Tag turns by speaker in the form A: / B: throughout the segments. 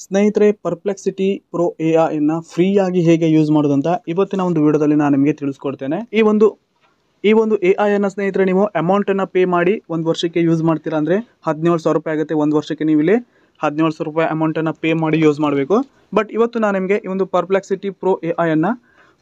A: ಸ್ನೇಹಿತರೆ, ಪರ್ಪ್ಲೆಕ್ಸಿಟಿ ಪ್ರೋ ಎಐನ ಫ್ರೀಯಾಗಿ ಹೇಗೆ ಯೂಸ್ ಮಾಡೋದು ಅಂತ ಇವತ್ತಿನ ಒಂದು ವಿಡಿಯೋದಲ್ಲಿ ನಾನು ನಿಮಗೆ ತಿಳಿಸ್ಕೊಡ್ತೇನೆ. ಈ ಒಂದು ಎಐನ ಸ್ನೇಹಿತರೆ, ನೀವು ಅಮೌಂಟನ್ನು ಪೇ ಮಾಡಿ ಒಂದು ವರ್ಷಕ್ಕೆ ಯೂಸ್ ಮಾಡ್ತೀರಾ ಅಂದರೆ 17,000 ರೂಪಾಯಿ ಆಗುತ್ತೆ. ಒಂದು ವರ್ಷಕ್ಕೆ ನೀವು ಇಲ್ಲಿ 17,000 ರೂಪಾಯಿ ಅಮೌಂಟನ್ನು ಪೇ ಮಾಡಿ ಯೂಸ್ ಮಾಡಬೇಕು. ಬಟ್ ಇವತ್ತು ನಾನು ನಿಮಗೆ ಈ ಒಂದು ಪರ್ಪ್ಲೆಕ್ಸಿಟಿ ಪ್ರೋ ಎಐನ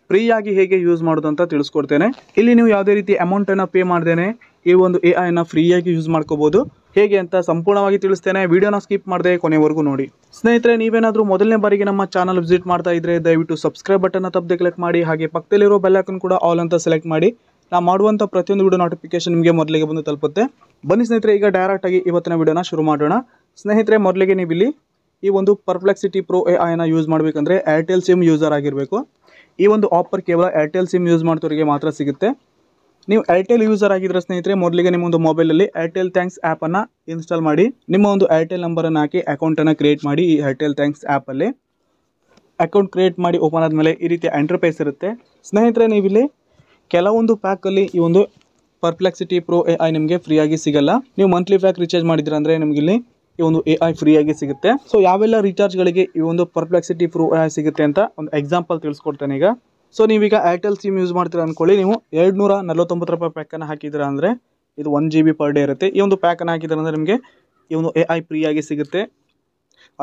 A: ಫ್ರೀಯಾಗಿ ಹೇಗೆ ಯೂಸ್ ಮಾಡೋದು ಅಂತ ತಿಳಿಸ್ಕೊಡ್ತೇನೆ. ಇಲ್ಲಿ ನೀವು ಯಾವುದೇ ರೀತಿ ಅಮೌಂಟನ್ನು ಪೇ ಮಾಡ್ದೇನೆ ಈ ಒಂದು ಎಐನ ಫ್ರೀಯಾಗಿ ಯೂಸ್ ಮಾಡ್ಕೋಬೋದು. ಹೇಗೆ ಅಂತ ಸಂಪೂರ್ಣವಾಗಿ ತಿಳಿಸ್ತೇನೆ. ವಿಡಿಯೋನ ಸ್ಕಿಪ್ ಮಾಡದೆ ಕೊನೆವರೆಗೂ ನೋಡಿ. ಸ್ನೇಹಿತರೆ, ನೀವೇನಾದರೂ ಮೊದಲನೇ ಬಾರಿಗೆ ನಮ್ಮ ಚಾನಲ್ ವಿಸಿಟ್ ಮಾಡ್ತಾ ಇದ್ರೆ ದಯವಿಟ್ಟು ಸಬ್ಸ್ಕ್ರೈಬ್ ಬಟನ್ನ ತಪ್ಪದೆ ಕ್ಲಿಕ್ ಮಾಡಿ. ಹಾಗೆ ಪಕ್ಕದಲ್ಲಿರೋ ಬೆಲ್ ಐಕಾನ್ ಕೂಡ ಆಲ್ ಅಂತ ಸೆಲೆಕ್ಟ್ ಮಾಡಿ. ನಾವು ಮಾಡುವಂಥ ಪ್ರತಿಯೊಂದು ವಿಡಿಯೋ ನೋಟಿಫಿಕೇಶನ್ ನಿಮಗೆ ಮೊದಲಿಗೆ ಬಂದು ತಲುಪುತ್ತೆ. ಬನ್ನಿ ಸ್ನೇಹಿತರೆ, ಈಗ ಡೈರೆಕ್ಟಾಗಿ ಇವತ್ತಿನ ವಿಡಿಯೋನ ಶುರು ಮಾಡೋಣ. ಸ್ನೇಹಿತರೆ, ಮೊದಲಿಗೆ ನೀವು ಇಲ್ಲಿ ಈ ಒಂದು ಪರ್ಪ್ಲೆಕ್ಸಿಟಿ ಪ್ರೋ ಎಐನ ಯೂಸ್ ಮಾಡಬೇಕಂದ್ರೆ ಏರ್ಟೆಲ್ ಸಿಮ್ ಯೂಸರ್ ಆಗಿರಬೇಕು. ಈ ಒಂದು ಆಫರ್ ಕೇವಲ ಏರ್ಟೆಲ್ ಸಿಮ್ ಯೂಸ್ ಮಾಡ್ತವರಿಗೆ ಮಾತ್ರ ಸಿಗುತ್ತೆ. ನೀವು ಏರ್ಟೆಲ್ ಯೂಸರ್ ಆಗಿದ್ರೆ ಸ್ನೇಹಿತರೆ, ಮೊದಲಿಗೆ ನಿಮ್ಮ ಒಂದು ಮೊಬೈಲಲ್ಲಿ ಏರ್ಟೆಲ್ ಥ್ಯಾಂಕ್ಸ್ ಆ್ಯಪನ್ನು ಇನ್ಸ್ಟಾಲ್ ಮಾಡಿ. ನಿಮ್ಮ ಒಂದು ಏರ್ಟೆಲ್ ನಂಬರನ್ನು ಹಾಕಿ ಅಕೌಂಟನ್ನು ಕ್ರಿಯೇಟ್ ಮಾಡಿ. ಈ ಏರ್ಟೆಲ್ ಥ್ಯಾಂಕ್ಸ್ ಆ್ಯಪಲ್ಲಿ ಅಕೌಂಟ್ ಕ್ರಿಯೇಟ್ ಮಾಡಿ ಓಪನ್ ಆದಮೇಲೆ ಈ ರೀತಿ ಇಂಟರ್ಫೇಸ್ ಇರುತ್ತೆ. ಸ್ನೇಹಿತರೆ, ನೀವಿಲ್ಲಿ ಕೆಲವೊಂದು ಪ್ಯಾಕಲ್ಲಿ ಈ ಒಂದು ಪರ್ಪ್ಲೆಕ್ಸಿಟಿ ಪ್ರೋ ಎಐ ನಿಮಗೆ ಫ್ರೀಯಾಗಿ ಸಿಗಲ್ಲ. ನೀವು ಮಂತ್ಲಿ ಪ್ಯಾಕ್ ರೀಚಾರ್ಜ್ ಮಾಡಿದ್ರೆ ಅಂದರೆ ನಿಮಗಿಲ್ಲಿ ಈ ಒಂದು ಎಐ ಫ್ರೀಯಾಗಿ ಸಿಗುತ್ತೆ. ಸೊ ಯಾವೆಲ್ಲ ರೀಚಾರ್ಜ್ಗಳಿಗೆ ಈ ಒಂದು ಪರ್ಪ್ಲೆಕ್ಸಿಟಿ ಪ್ರೋ ಎಐ ಸಿಗುತ್ತೆ ಅಂತ ಒಂದು ಎಕ್ಸಾಂಪಲ್ ತಿಳಿಸ್ಕೊಡ್ತೇನೆ ಈಗ. ಸೊ ನೀವೀಗ ಏರ್ಟೆಲ್ ಸಿಮ್ ಯೂಸ್ ಮಾಡ್ತೀರಾ ಅಂದ್ಕೊಳ್ಳಿ. ನೀವು 249 ರೂಪಾಯಿ ಪ್ಯಾಕನ್ನು ಹಾಕಿದ್ದೀರಾ ಅಂದರೆ ಇದು 1 GB ಪರ್ ಡೇ ಇರುತ್ತೆ. ಈ ಒಂದು ಪ್ಯಾಕನ್ನು ಹಾಕಿದ್ರೆ ಅಂದರೆ ನಿಮಗೆ ಈ ಒಂದು ಎಐ ಫ್ರೀಯಾಗಿ ಸಿಗುತ್ತೆ.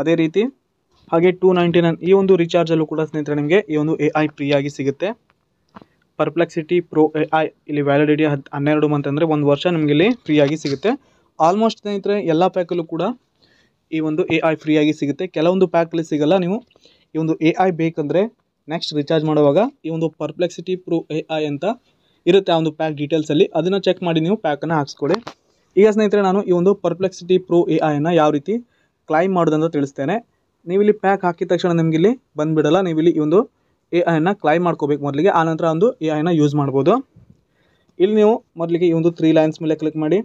A: ಅದೇ ರೀತಿ ಹಾಗೆ 299 ಈ ಒಂದು ರೀಚಾರ್ಜಲ್ಲೂ ಕೂಡ ಸ್ನೇಹಿತರೆ ನಿಮಗೆ ಈ ಒಂದು ಎಐ ಫ್ರೀಯಾಗಿ ಸಿಗುತ್ತೆ. ಪರ್ಪ್ಲೆಕ್ಸಿಟಿ ಪ್ರೋ ಎಐ ಇಲ್ಲಿ ವ್ಯಾಲಿಡಿಟಿ 12 ಮಂತ್ ಅಂದರೆ 1 ವರ್ಷ ನಿಮಗೆ ಇಲ್ಲಿ ಫ್ರೀಯಾಗಿ ಸಿಗುತ್ತೆ. ಆಲ್ಮೋಸ್ಟ್ ಸ್ನೇಹಿತರೆ ಎಲ್ಲ ಪ್ಯಾಕಲ್ಲೂ ಕೂಡ ಈ ಒಂದು ಎಐ ಫ್ರೀಯಾಗಿ ಸಿಗುತ್ತೆ. ಕೆಲವೊಂದು ಪ್ಯಾಕಲ್ಲಿ ಸಿಗಲ್ಲ. ನೀವು ಈ ಒಂದು ಎಐ ಬೇಕಂದರೆ ನೆಕ್ಸ್ಟ್ ರೀಚಾರ್ಜ್ ಮಾಡುವಾಗ ಈ ಒಂದು ಪರ್ಪ್ಲೆಕ್ಸಿಟಿ ಪ್ರೋ ಎಐ ಅಂತ ಇರುತ್ತೆ ಆ ಒಂದು ಪ್ಯಾಕ್ ಡೀಟೇಲ್ಸಲ್ಲಿ, ಅದನ್ನು ಚೆಕ್ ಮಾಡಿ ನೀವು ಪ್ಯಾಕನ್ನು ಹಾಕ್ಸ್ಕೊಳ್ಳಿ. ಈಗ ಸ್ನೇಹಿತರೆ, ನಾನು ಈ ಒಂದು ಪರ್ಪ್ಲೆಕ್ಸಿಟಿ ಪ್ರೋ ಎಐನ ಯಾವ ರೀತಿ ಕ್ಲೈಮ್ ಮಾಡೋದಂತ ತಿಳಿಸ್ತೇನೆ. ನೀವಿಲ್ಲಿ ಪ್ಯಾಕ್ ಹಾಕಿದ ತಕ್ಷಣ ನಿಮಗಿಲ್ಲಿ ಬಂದುಬಿಡಲ್ಲ. ನೀವಿಲ್ಲಿ ಈ ಒಂದು ಎಐನ ಕ್ಲೈಮ್ ಮಾಡ್ಕೋಬೇಕು ಮೊದಲಿಗೆ, ಆನಂತರ ಒಂದು ಎಐನ ಯೂಸ್ ಮಾಡ್ಬೋದು. ಇಲ್ಲಿ ನೀವು ಮೊದಲಿಗೆ ಈ ಒಂದು 3 ಲೈನ್ಸ್ ಮೇಲೆ ಕ್ಲಿಕ್ ಮಾಡಿ.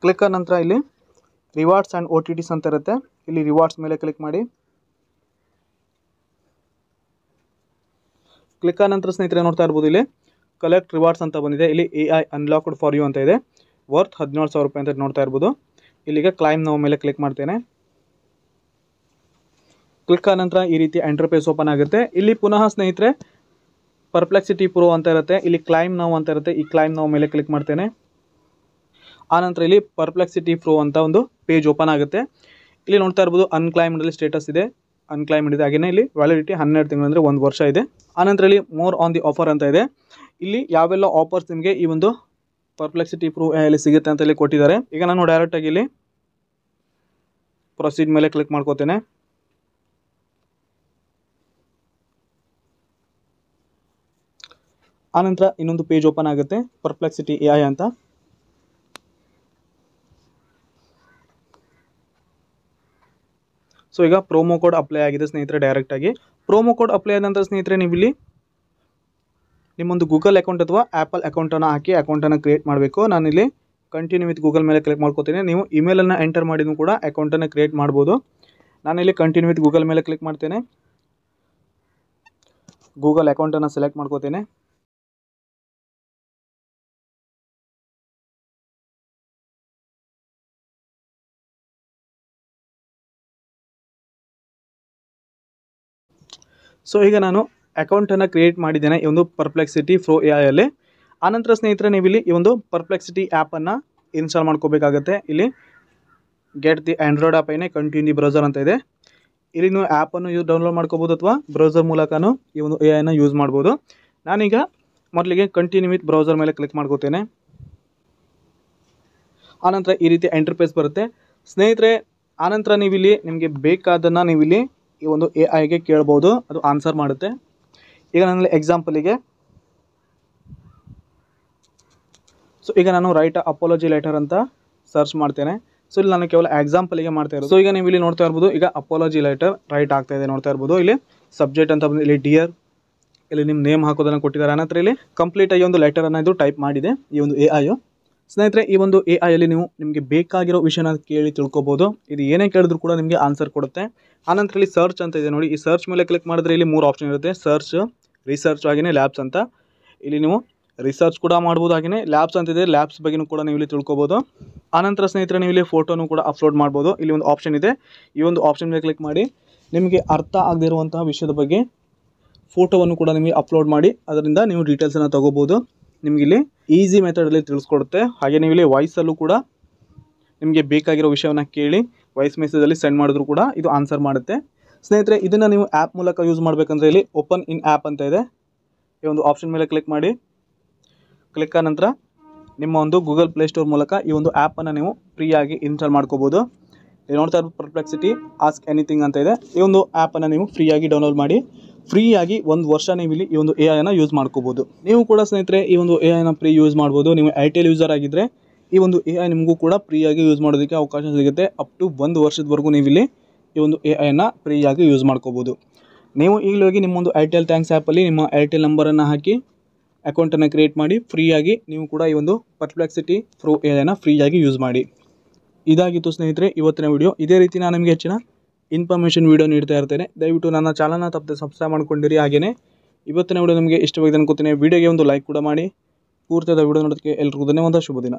A: ಕ್ಲಿಕ್ ಆದ ನಂತರ ಇಲ್ಲಿ ರಿವಾರ್ಡ್ಸ್ ಆ್ಯಂಡ್ OTTs ಅಂತ ಇರುತ್ತೆ. ಇಲ್ಲಿ ರಿವಾರ್ಡ್ಸ್ ಮೇಲೆ ಕ್ಲಿಕ್ ಮಾಡಿ. ಕ್ಲಿಕ್ ಆದ ನಂತರ ಸ್ನೇಹಿತರೆ ನೋಡ್ತಾ ಇರ್ಬೋದು, ಇಲ್ಲಿ ಕಲೆಕ್ಟ್ ರಿವಾರ್ಡ್ಸ್ ಅಂತ ಬಂದಿದೆ. ಇಲ್ಲಿ ಎಐ ಅನ್ಲಾಕ್ಡ್ ಫಾರ್ ಯು ಅಂತ ಇದೆ. ವರ್ತ್ 17,000 ರೂಪಾಯಿ ಅಂತ ನೋಡ್ತಾ ಇರ್ಬೋದು. ಇಲ್ಲಿಗೆ ಕ್ಲೈಮ್ ನಾವು ಮೇಲೆ ಕ್ಲಿಕ್ ಮಾಡ್ತೇನೆ. ಕ್ಲಿಕ್ ಆದ ನಂತರ ಈ ರೀತಿ ಇಂಟರ್ಫೇಸ್ ಓಪನ್ ಆಗುತ್ತೆ. ಇಲ್ಲಿ ಪುನಃ ಸ್ನೇಹಿತರೆ ಪರ್ಪ್ಲೆಕ್ಸಿಟಿ ಪ್ರೋ ಅಂತ ಇರುತ್ತೆ. ಇಲ್ಲಿ ಕ್ಲೈಮ್ ನಾವು ಅಂತ ಇರುತ್ತೆ. ಈ ಕ್ಲೈಮ್ ನಾವು ಮೇಲೆ ಕ್ಲಿಕ್ ಮಾಡ್ತೇನೆ. ಆನಂತರ ಇಲ್ಲಿ ಪರ್ಪ್ಲೆಕ್ಸಿಟಿ ಪ್ರೋ ಅಂತ ಒಂದು ಪೇಜ್ ಓಪನ್ ಆಗುತ್ತೆ. ಇಲ್ಲಿ ನೋಡ್ತಾ ಇರ್ಬೋದು ಅನ್ಕ್ಲೈಮ್ಡಲ್ಲಿ ಸ್ಟೇಟಸ್ ಇದೆ, ಅನ್ಕ್ಲೈಮ್ಡ್ ಇದೆ. ಹಾಗೆಯೇ ಇಲ್ಲಿ ವ್ಯಾಲಿಡಿಟಿ 12 ತಿಂಗಳು ಅಂದರೆ 1 ವರ್ಷ ಇದೆ. ಆನಂತರ ಇಲ್ಲಿ ಮೋರ್ ಆನ್ ದಿ ಆಫರ್ ಅಂತ ಇದೆ. ಇಲ್ಲಿ ಯಾವೆಲ್ಲ ಆಫರ್ಸ್ ನಿಮಗೆ ಈ ಒಂದು ಪರ್ಪ್ಲೆಕ್ಸಿಟಿ ಪ್ರೋ ಎಲ್ಲಿ ಸಿಗುತ್ತೆ ಅಂತ ಇಲ್ಲಿ ಕೊಟ್ಟಿದ್ದಾರೆ. ಈಗ ನಾನು ಡೈರೆಕ್ಟಾಗಿ ಇಲ್ಲಿ ಪ್ರೊಸೀಡ್ ಮೇಲೆ ಕ್ಲಿಕ್ ಮಾಡ್ಕೋತೇನೆ. ಆನಂತರ ಇನ್ನೊಂದು ಪೇಜ್ ಓಪನ್ ಆಗುತ್ತೆ ಪರ್ಪ್ಲೆಕ್ಸಿಟಿ ಎಐ ಅಂತ. ಸೊ ಈಗ ಪ್ರೋಮೋ ಕೋಡ್ ಅಪ್ಲೈ ಆಗಿದೆ ಸ್ನೇಹಿತರೆ. ಡೈರೆಕ್ಟಾಗಿ ಪ್ರೋಮೋ ಕೋಡ್ ಅಪ್ಲೈ ಆದ ನಂತರ ಸ್ನೇಹಿತರೆ ನೀವು ಇಲ್ಲಿ ನಿಮ್ಮೊಂದು ಗೂಗಲ್ ಅಕೌಂಟ್ ಅಥವಾ ಆ್ಯಪಲ್ ಅಕೌಂಟನ್ನು ಹಾಕಿ ಅಕೌಂಟನ್ನು ಕ್ರಿಯೇಟ್ ಮಾಡಬೇಕು. ನಾನಿಲ್ಲಿ ಕಂಟಿನ್ಯೂ ವಿತ್ ಗೂಗಲ್ ಮೇಲೆ ಕ್ಲಿಕ್ ಮಾಡ್ಕೋತೀನಿ. ನೀವು ಇಮೇಲನ್ನು ಎಂಟರ್ ಮಾಡಿದ್ರೂ ಕೂಡ ಅಕೌಂಟನ್ನು ಕ್ರಿಯೇಟ್ ಮಾಡ್ಬೋದು. ನಾನಿಲ್ಲಿ ಕಂಟಿನ್ಯೂ ವಿತ್ ಗೂಗಲ್ ಮೇಲೆ ಕ್ಲಿಕ್ ಮಾಡ್ತೇನೆ. ಗೂಗಲ್ ಅಕೌಂಟನ್ನು ಸೆಲೆಕ್ಟ್ ಮಾಡ್ಕೋತೇನೆ. ಸೊ ಈಗ ನಾನು ಅಕೌಂಟನ್ನು ಕ್ರಿಯೇಟ್ ಮಾಡಿದ್ದೇನೆ ಈ ಒಂದು ಪರ್ಪ್ಲೆಕ್ಸಿಟಿ ಪ್ರೋ ಎಐಯಲ್ಲಿ. ಆನಂತರ ಸ್ನೇಹಿತರೆ ನೀವು ಇಲ್ಲಿ ಈ ಒಂದು ಪರ್ಪ್ಲೆಕ್ಸಿಟಿ ಆ್ಯಪನ್ನು ಇನ್ಸ್ಟಾಲ್ ಮಾಡ್ಕೋಬೇಕಾಗುತ್ತೆ. ಇಲ್ಲಿ ಗೆಟ್ ದಿ ಆಂಡ್ರಾಯ್ಡ್ ಆ್ಯಪ್ ಏನೇ ಕಂಟಿನ್ಯೂ ಬ್ರೌಸರ್ ಅಂತ ಇದೆ. ಇಲ್ಲಿ ನೀವು ಆ್ಯಪನ್ನು ಡೌನ್ಲೋಡ್ ಮಾಡ್ಕೋಬೋದು ಅಥವಾ ಬ್ರೌಸರ್ ಮೂಲಕನೂ ಈ ಒಂದು ಎಐನ ಯೂಸ್ ಮಾಡ್ಬೋದು. ನಾನೀಗ ಮೊದಲಿಗೆ ಕಂಟಿನ್ಯೂ ವಿತ್ ಬ್ರೌಸರ್ ಮೇಲೆ ಕ್ಲಿಕ್ ಮಾಡ್ಕೋತೇನೆ. ಆನಂತರ ಈ ರೀತಿ ಇಂಟರ್ಫೇಸ್ ಬರುತ್ತೆ ಸ್ನೇಹಿತರೆ. ಆನಂತರ ನೀವಿಲ್ಲಿ ನಿಮಗೆ ಬೇಕಾದನ್ನು ನೀವಿಲ್ಲಿ ಈ ಒಂದು ಎಐಗೆ ಕೇಳ್ಬೋದು, ಅದು ಆನ್ಸರ್ ಮಾಡುತ್ತೆ. ಈಗ ನನ್ನಲ್ಲಿ ಎಕ್ಸಾಂಪಲಿಗೆ ಈಗ ನಾನು ರೈಟ್ ಅಪಾಲಜಿ ಲೆಟರ್ ಅಂತ ಸರ್ಚ್ ಮಾಡ್ತೇನೆ. ಸೊ ಇಲ್ಲಿ ನಾನು ಕೇವಲ ಎಕ್ಸಾಂಪಲಿಗೆ ಮಾಡ್ತಾ ಇರೋದು. ಸೊ ಈಗ ನೀವು ಇಲ್ಲಿ ನೋಡ್ತಾ ಇರ್ಬೋದು, ಈಗ ಅಪಾಲಜಿ ಲೆಟರ್ ರೈಟ್ ಆಗ್ತಾ ಇದೆ ನೋಡ್ತಾ ಇರ್ಬೋದು. ಇಲ್ಲಿ ಸಬ್ಜೆಕ್ಟ್ ಅಂತ ಬಂದು ಇಲ್ಲಿ ಡಿಯರ್, ಇಲ್ಲಿ ನಿಮ್ಮ ನೇಮ್ ಹಾಕೋದನ್ನು ಕೊಟ್ಟಿದ್ದಾರೆ. ಆನಂತರ ಇಲ್ಲಿ ಕಂಪ್ಲೀಟ್ ಆಗಿ ಒಂದು ಲೆಟರನ್ನು ಇದು ಟೈಪ್ ಮಾಡಿದೆ ಈ ಒಂದು ಎಐ. ಸ್ನೇಹಿತರೆ, ಈ ಒಂದು ಎಐಯಲ್ಲಿ ನೀವು ನಿಮಗೆ ಬೇಕಾಗಿರೋ ವಿಷಯನ ಕೇಳಿ ತಿಳ್ಕೊಬೋದು. ಇದು ಏನೇ ಕೇಳಿದ್ರು ಕೂಡ ನಿಮಗೆ ಆನ್ಸರ್ ಕೊಡುತ್ತೆ. ಆನಂತರ ಇಲ್ಲಿ ಸರ್ಚ್ ಅಂತ ಇದೆ ನೋಡಿ. ಈ ಸರ್ಚ್ ಮೇಲೆ ಕ್ಲಿಕ್ ಮಾಡಿದ್ರೆ ಇಲ್ಲಿ 3 ಆಪ್ಷನ್ ಇರುತ್ತೆ: ಸರ್ಚ್, ರಿಸರ್ಚ್, ಹಾಗೆಯೇ ಲ್ಯಾಬ್ಸ್ ಅಂತ. ಇಲ್ಲಿ ನೀವು ರಿಸರ್ಚ್ ಕೂಡ ಮಾಡ್ಬೋದು. ಹಾಗೆಯೇ ಲ್ಯಾಬ್ಸ್ ಅಂತಿದೆ, ಲ್ಯಾಬ್ಸ್ ಬಗ್ಗೆನೂ ಕೂಡ ನೀವು ಇಲ್ಲಿ ತಿಳ್ಕೊಬೋದು. ಆನಂತರ ಸ್ನೇಹಿತರೆ ನೀವು ಇಲ್ಲಿ ಫೋಟೋನು ಕೂಡ ಅಪ್ಲೋಡ್ ಮಾಡ್ಬೋದು. ಇಲ್ಲಿ ಒಂದು ಆಪ್ಷನ್ ಇದೆ, ಈ ಒಂದು ಆಪ್ಷನ್ ಮೇಲೆ ಕ್ಲಿಕ್ ಮಾಡಿ ನಿಮಗೆ ಅರ್ಥ ಆಗದೇ ಇರುವಂತಹ ವಿಷಯದ ಬಗ್ಗೆ ಫೋಟೋವನ್ನು ಕೂಡ ನಿಮಗೆ ಅಪ್ಲೋಡ್ ಮಾಡಿ ಅದರಿಂದ ನೀವು ಡೀಟೇಲ್ಸನ್ನು ತೊಗೋಬೋದು. ನಿಮಗೆ ಇಲ್ಲಿ ಈಸಿ ಮೆಥಡಲ್ಲಿ ತಿಳಿಸ್ಕೊಡುತ್ತೆ. ಹಾಗೆ ನೀವು ಇಲ್ಲಿ ವಾಯ್ಸಲ್ಲೂ ಕೂಡ ನಿಮಗೆ ಬೇಕಾಗಿರೋ ವಿಷಯವನ್ನು ಕೇಳಿ ವಾಯ್ಸ್ ಮೆಸೇಜಲ್ಲಿ ಸೆಂಡ್ ಮಾಡಿದ್ರು ಕೂಡ ಇದು ಆನ್ಸರ್ ಮಾಡುತ್ತೆ. ಸ್ನೇಹಿತರೆ ಇದನ್ನು ನೀವು ಆ್ಯಪ್ ಮೂಲಕ ಯೂಸ್ ಮಾಡಬೇಕಂದ್ರೆ ಇಲ್ಲಿ ಓಪನ್ ಇನ್ ಆ್ಯಪ್ ಅಂತ ಇದೆ, ಈ ಒಂದು ಆಪ್ಷನ್ ಮೇಲೆ ಕ್ಲಿಕ್ ಮಾಡಿ. ಕ್ಲಿಕ್ ಆದ ನಂತರ ನಿಮ್ಮ ಒಂದು ಗೂಗಲ್ ಪ್ಲೇಸ್ಟೋರ್ ಮೂಲಕ ಈ ಒಂದು ಆ್ಯಪನ್ನು ನೀವು ಫ್ರೀಯಾಗಿ ಇನ್ಸ್ಟಾಲ್ ಮಾಡ್ಕೋಬೋದು. ನೋಡ್ತಾ ಇರ್ಬೋದು ಪರ್ಪ್ಲೆಕ್ಸಿಟಿ ಆಸ್ಕ್ ಎನಿಥಿಂಗ್ ಅಂತ ಇದೆ. ಈ ಒಂದು ಆ್ಯಪನ್ನು ನೀವು ಫ್ರೀಯಾಗಿ ಡೌನ್ಲೋಡ್ ಮಾಡಿ ಫ್ರೀಯಾಗಿ 1 ವರ್ಷ ನೀವು ಇಲ್ಲಿ ಈ ಒಂದು AI ಯೂಸ್ ಮಾಡ್ಕೋಬೋದು. ನೀವು ಕೂಡ ಸ್ನೇಹಿತರೆ ಈ ಒಂದು AI ಫ್ರೀ ಯೂಸ್ ಮಾಡ್ಬೋದು. ನೀವು Airtel ಯೂಸರ್ ಆಗಿದ್ದರೆ ಈ ಒಂದು AI ನಿಮಗೂ ಕೂಡ ಫ್ರೀಯಾಗಿ ಯೂಸ್ ಮಾಡೋದಕ್ಕೆ ಅವಕಾಶ ಸಿಗುತ್ತೆ. ಅಪ್ ಟು 1 ವರ್ಷದವರೆಗೂ ನೀವು ಇಲ್ಲಿ ಈ ಒಂದು AI ಫ್ರೀಯಾಗಿ ಯೂಸ್ ಮಾಡ್ಕೋಬೋದು. ನೀವು ಈಗಲೇ ಹೋಗಿ ನಿಮ್ಮೊಂದು Airtel ಥ್ಯಾಂಕ್ಸ್ ಆ್ಯಪಲ್ಲಿ ನಿಮ್ಮ Airtel ನಂಬರನ್ನು ಹಾಕಿ ಅಕೌಂಟನ್ನು ಕ್ರಿಯೇಟ್ ಮಾಡಿ ಫ್ರೀಯಾಗಿ ನೀವು ಕೂಡ ಈ ಒಂದು ಪರ್ಪ್ಲೆಕ್ಸಿಟಿ ಪ್ರೋ AI ಫ್ರೀಯಾಗಿ ಯೂಸ್ ಮಾಡಿ. ಇದಾಗಿತ್ತು ಸ್ನೇಹಿತರೆ ಇವತ್ತಿನ ವಿಡಿಯೋ. ಇದೇ ರೀತಿ ನಾನು ನಿಮಗೆ ಹೆಚ್ಚಿನ ಇನ್ಫಾರ್ಮೇಷನ್ ವಿಡಿಯೋ ನೀಡ್ತಾ ಇರ್ತೇನೆ. ದಯವಿಟ್ಟು ನನ್ನ ಚಾನಲ್ನ ತಪ್ಪದೆ ಸಬ್ಸ್ಕ್ರೈಬ್ ಮಾಡ್ಕೊಂಡಿರಿ. ಹಾಗೆಯೇ ಇವತ್ತಿನ ವಿಡಿಯೋ ನಿಮಗೆ ಇಷ್ಟವಾಗಿದೆ ಅನ್ಕೋತೀನಿ. ವಿಡಿಯೋಗೆ ಒಂದು ಲೈಕ್ ಕೂಡ ಮಾಡಿ. ಪೂರ್ತಿಯಾದ ವಿಡಿಯೋ ನೋಡೋದಕ್ಕೆ ಎಲ್ರಿಗೂ ಧನ್ಯವಾದ. ಶುಭ ದಿನ.